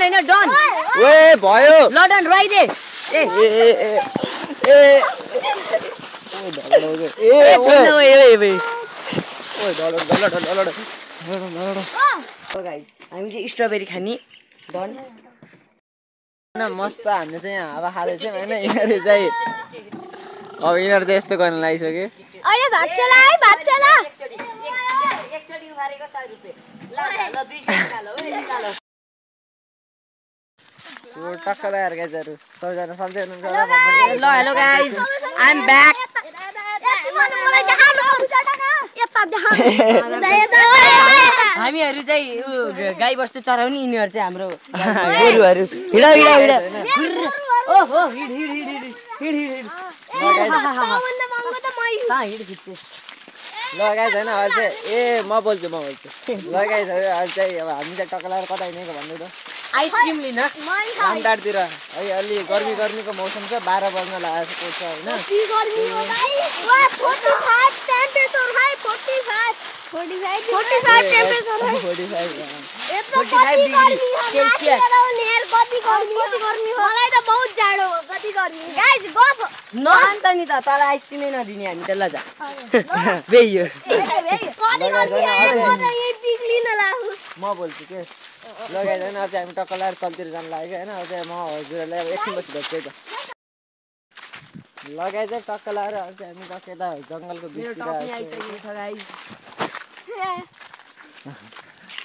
done हैन done ओए भयो ल डन राइदे ए गाइस हामी चाहिँ स्ट्रबेरी खानी डन न मस्त हामीले चाहिँ यहाँ हावा खाँदैछ हैन यिनीहरु चाहिँ अब यिनीहरु चाहिँ यस्तो गर्न लागिसक्यो अहिले भात चला है भात चला एकचोटी उखारेको 100 रुपैयाँ ल 200 निकालो ओरे निकालो यो टक्क लगाएर गाइजहरु सबैजना सन्चै हुनुहुन्छ ल hello guys I am back हामीहरु चाहिँ गाई बस्तु चराउने यिनीहरु चाहिँ हाम्रो गोरुहरु हिड हिड हिड ओहो हिड हिड हिड हिड हिड हिड खिच्चे ल गाइस हैन अहिले चाहिँ ए म बोल्छु ल गाइसहरु अहिले चाहिँ अब हामी चाहिँ टक्क लगाएर कता हिँडेको भन्नु त आइसक्रिम लिन रामटारतिर है अलि गर्मीको मौसम छ 12 बज्न लागेको छ हैन नआन्त नि त तल आइसक्रिमै नदिने हामी त ल जा बेयो म बोल्छु के लगाइज हैन अझै हामी टक्क लगाएर तलतिर जान लाग्यो हैन अझै म हजुरहरुलाई एकछिन पछि भेट्छु है त लगाइ चाहिँ टक्क लगाएर अझै हामी टक्क यता जंगलको बिचतिर आइसकेको छ गाइस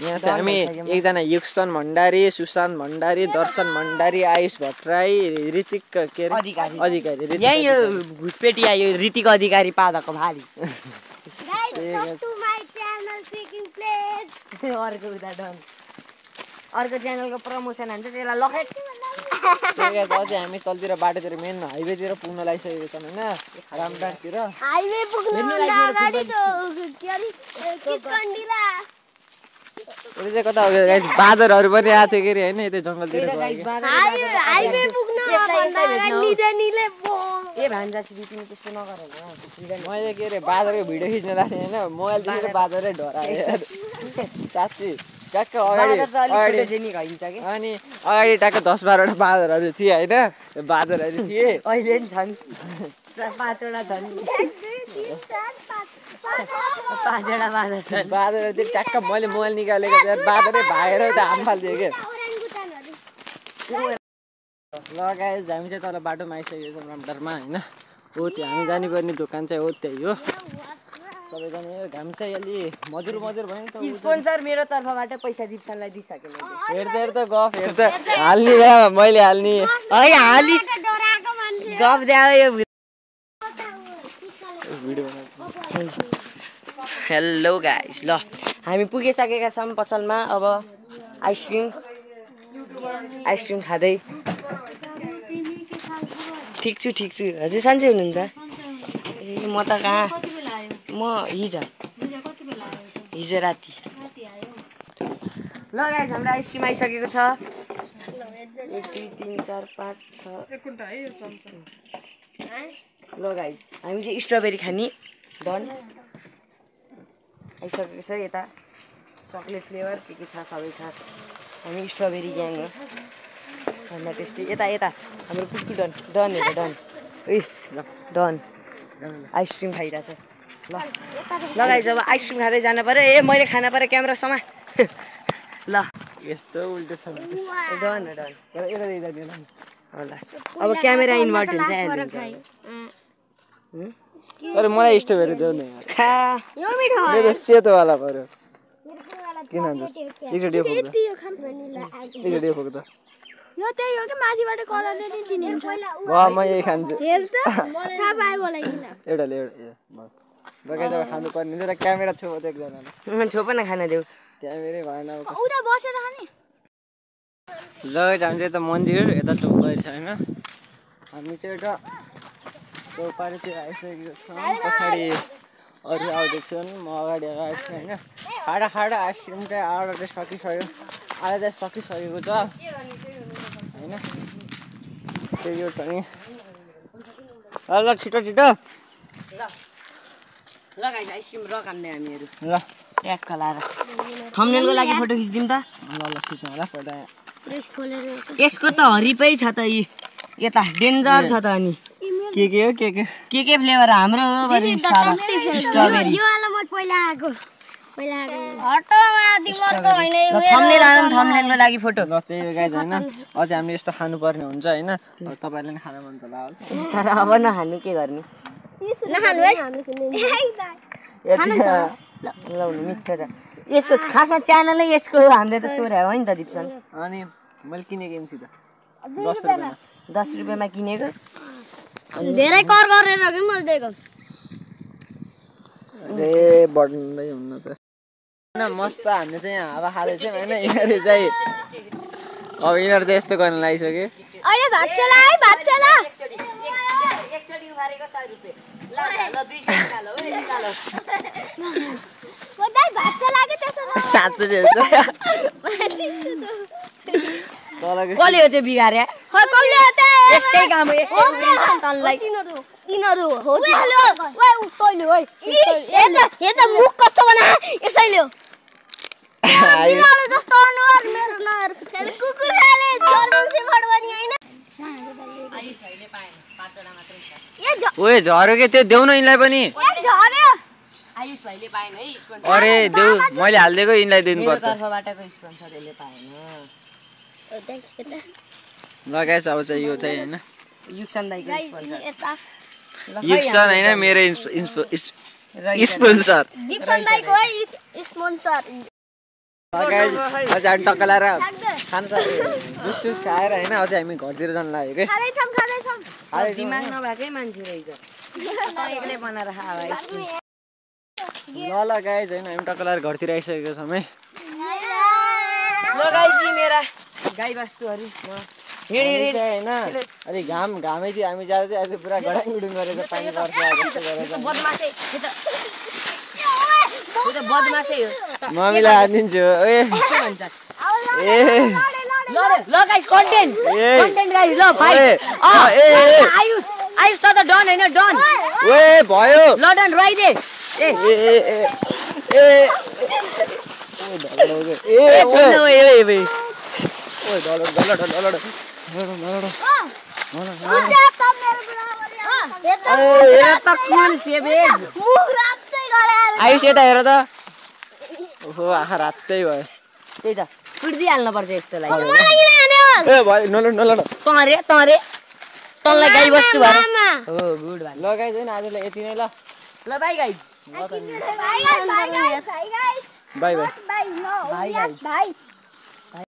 यहाँ चाहिँ हामी एकजना युक्सन भण्डारी सुशान्त भण्डारी दर्शन भण्डारी आयुष भट्टराई ऋतिक के अधिकारी यही यो घुसपेटिया यो ऋतिक अधिकारी पादाको भारी अर्को उता डन अर्को च्यानलको प्रमोसन हान्छ यसलाई लखेट अझै हामी तलतिर बाटोतिर मेन हाइवेतिर पुग्न लागिसकेको छौँ हैन रामटारतिर हाइवे पुग्न अगाडि किचकण्डीला उले चाहिँ कता हो गाइस बादरहरु पनि आथे के रे हैन यतै जंगलतिर हाइवे पुग्न निले ए भान्जा सिधि तिमी त्यस्तो नगर मैले के रे बादरको भिडियो खिच्न लाग्थे हैन मोबाइल देखेर बादरै डरायो यार साच्चै टक्क अगाडि जेनी घइन्छ के अनि अगाडि टक्क 10-12 वटा बादरहरु थिए हैन बादरहरु थिए अहिले नि छन् 5 वटा छन् 5 वटा बादर छन् बादर चाहिँ टक्क मैले मोबाइल निकालेको यार बादरै भागेर त हाम फाल्दियो के ल गाइस हामी चाहिँ तल बाटोमा आइसकेको छौँ रामटारमा हैन हो त्यो हामी जाने पर्ने दोकान चाहिँ हो त्यही हो सबैजना घाम चाहिँ अलि मधुर भयो नि त स्पोन्सर मेरो तर्फबाट पैसा दिप्सनलाई दिइसके मैले हेर्दा गफ हेर्दा हाल्नी भए मैले हाल्नी है हालिस गफ द्याउ यो भिडियो हेलो गाइस ल हामी पुगिसकेका छौँ पसलमा अब आइसक्रिम खाँदै ठिक छु हजुर सन्चै हुनुहुन्छ ए म त कहाँ म हिजो राति ल गाइस हाम्रो आइसक्रिम आइसकेको छ 1 2 3 4 5 6 ल गाइस हामी चाहिँ स्ट्रबेरी खानी डन आइसकेको छ यता चकलेट फ्लेभर के छ सबै छ हामी स्ट्रबेरी ग्याङ हो खाना टेस्टी यता हाम्रो कुकु डन ए डन आइसक्रिम खाइरहेछ ल गाइस अब आइसक्रिम खाँदै जानु पर्यो ए मैले खाना पर्यो क्यामेरा समा ल यस्तो उल्टो छ डन होला अब क्यामेरा इन्भर्ट हुन्छ अरे मलाई स्ट्रबेरी देऊ न यार यो मिठो हो मेरो सेतो वाला पर्यो किन भन्छस् एकचोटि फोक त यो त्यही हो कि माथिबाट कलरले नि चिने हुन्छ वाह म यही खान्छु हेर त थाहा पाए बोलाइदिन एउटा बगाइ जब खानु पर्ने हुन्छ र क्यामेरा छेउ त एकजनाले छोप न खाना देऊ क्यामेरै भएन अब उता बसेर खाने ल हामी चाहिँ यता मन्दिर यता चौपारी छ हैन हामी चाहिँ एउटा चौपारीतिर आइसकेको छौँ पछाडि अरू आउँदैछन् म अगाडि छु हैन खाडा आइसक्रिम चाहिँ आधा चाहिँ सकिसकेको छ हैन त्यही हो त नि ल छिटो ल गाइस आइसक्रिम र खान्ने हामीहरु ल ट्याग खलाएर थम्बनेलको लागि फोटो खिच्दिम त ल खिच्नु होला फोटो यसको त हरिपै छ त यता डेन्जर छ त अनि के हो के फ्लेभर हाम्रो हो बरु स्ट्रबेरी यो वाला म पहिला आएको थम्बनेलको लागि फोटो ल त्यही हो गाइज होइन अझै हामीले यस्तो खानुपर्ने हुन्छ होइन तपाईँहरूले पनि खान मन त लाग्यो तर अब नखानु के गर्ने लाउनु मिठो छ यसको खासमा च्यानलै यसको हो हामीले त चोर्या हो नि त दिप्सन अनि मैले किनेको एमसी त 10 रुपियाँमा किनेको धेरै कर गरेर के मैले दिएको अरे बढ्दै हुन्न त मस्त हामीले चाहिँ यहाँ हावा खाँदैछौँ होइन यिनीहरू चाहिँ अब यिनीहरू चाहिँ यस्तो गर्न लागिसक्यो अहिले भात चला है भात चला एकचोटी उखारेको 100 रुपैयाँ ल 200 निकाल ओए निकाल कतै भात चला के त्यसो साँच्चै कसले हो त्यो बिगारे कसले हो त यसकै काम हो यसकै तनलाई इनहरु हो हेलो ओए उतैले ओए ए त मुख कस्तो बना यसैले हो इनहरु जस्तो अनुहार मेरो नहर कुकुर खाले जर्मन सेफर्ड बनी हैन आयुष भाइले पाएन 5 वटा मात्रै छ ओए झर्यो के त्यो देऊ न यिनलाई पनि झर्यो आयुष भाइले पाएन है स्पोन्सर अरे देऊ मैले हालिदिएको यिनलाई दिनुपर्छ तर्फबाटको स्पोन्सर यसले पाएन लगाएछ अब चाहिँ यो चाहिँ होइन युक्सन दाइको स्पोन्सर युक्सन होइन मेरो स्पोन्सर दीपसन दाइको है स्पोन्सर अझै टक्का लाएर खान्छ जुस खाएर होइन अझै हामी घरतिर जानु लाग्यो कि दिमाग नभएकै मान्छे रहेछ एक्लै बनाएर खावा ल गाइज होइन हामी टक्का लाएर घरतिर आइसकेको छौँ है ल गाइस मेरा गाई बस्तुहरू होइन अलि घामै थियो हामी जाँदा चाहिँ अहिले पुरा गडाङगुडुङ गरेर पानी पर्छ जस्तो गरेर बदमासै हो मम्मीलाई हालिदिन्छु ए ल गाइस कन्टेन्ट गाइस ल भाइ आयुष त डन हैन डन ओए भयो ल डन राइदे आयुष यता हेर त ओहो आँखा रातै भयो त्यही त कुट्दिहाल्नु पर्छ यस्तोलाई ए भयो नलड तँरे तँलाई गाई बस्तु भएर हो गुड भाइ ल गाइज होइन आजलाई यति नै ल बाई गाइज बाई बाई भाइ